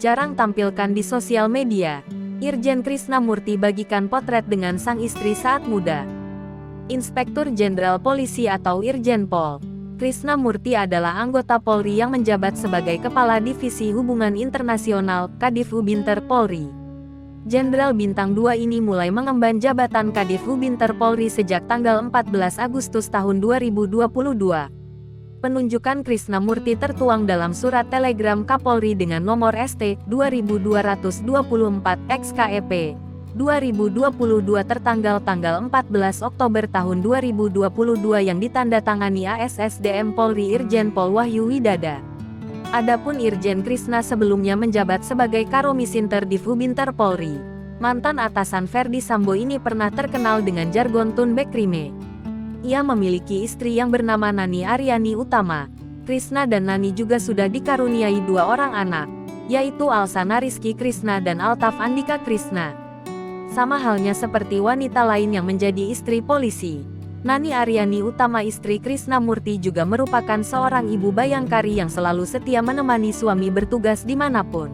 jarang tampilkan di sosial media. Irjen Krisnamurti bagikan potret dengan sang istri saat muda. Inspektur Jenderal Polisi atau Irjen Pol Krisnamurti adalah anggota Polri yang menjabat sebagai Kepala Divisi Hubungan Internasional, Kadif Hubinter Polri. Jenderal Bintang 2 ini mulai mengemban jabatan Kadif Hubinter Polri sejak tanggal 14 Agustus tahun 2022. Penunjukan Krisnamurti tertuang dalam surat telegram Kapolri dengan nomor ST 2224 XKEP 2022 tertanggal tanggal 14 Oktober tahun 2022 yang ditandatangani ASSDM Polri Irjen Pol Wahyu Widada. Adapun Irjen Krisna sebelumnya menjabat sebagai Karomisinter Divhubinter Polri. Mantan atasan Ferdi Sambo ini pernah terkenal dengan jargon Tunbek Krime. Ia memiliki istri yang bernama Nani Aryani Utama. Krisna dan Nani juga sudah dikaruniai 2 orang anak, yaitu Alsana Rizky Krisna dan Altaf Andika Krisna. Sama halnya seperti wanita lain yang menjadi istri polisi, Nani Aryani Utama istri Krisnamurti juga merupakan seorang ibu bayangkari yang selalu setia menemani suami bertugas dimanapun.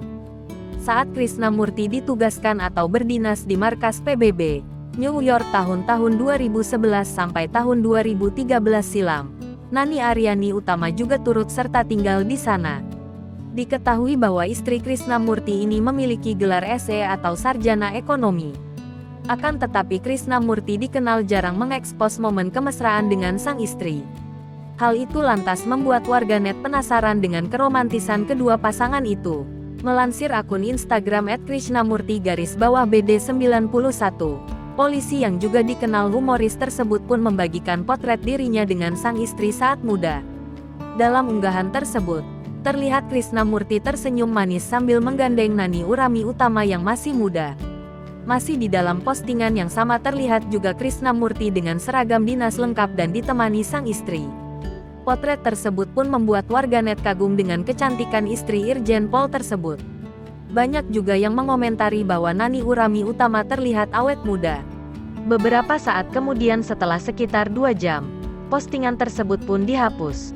Saat Krisnamurti ditugaskan atau berdinas di markas PBB New York tahun-tahun 2011 sampai tahun 2013 silam, Nani Aryani Utama juga turut serta tinggal di sana. Diketahui bahwa istri Krisnamurti ini memiliki gelar SE atau Sarjana Ekonomi. Akan tetapi Krisnamurti dikenal jarang mengekspos momen kemesraan dengan sang istri. Hal itu lantas membuat warganet penasaran dengan keromantisan kedua pasangan itu. Melansir akun Instagram @krisnamurti_bd91. Polisi yang juga dikenal humoris tersebut pun membagikan potret dirinya dengan sang istri saat muda. Dalam unggahan tersebut, terlihat Krisnamurti tersenyum manis sambil menggandeng Nani Urami Utama yang masih muda. Masih di dalam postingan yang sama terlihat juga Krisnamurti dengan seragam dinas lengkap dan ditemani sang istri. Potret tersebut pun membuat warganet kagum dengan kecantikan istri Irjen Pol tersebut. Banyak juga yang mengomentari bahwa Nani Urami Utama terlihat awet muda. Beberapa saat kemudian setelah sekitar 2 jam, postingan tersebut pun dihapus.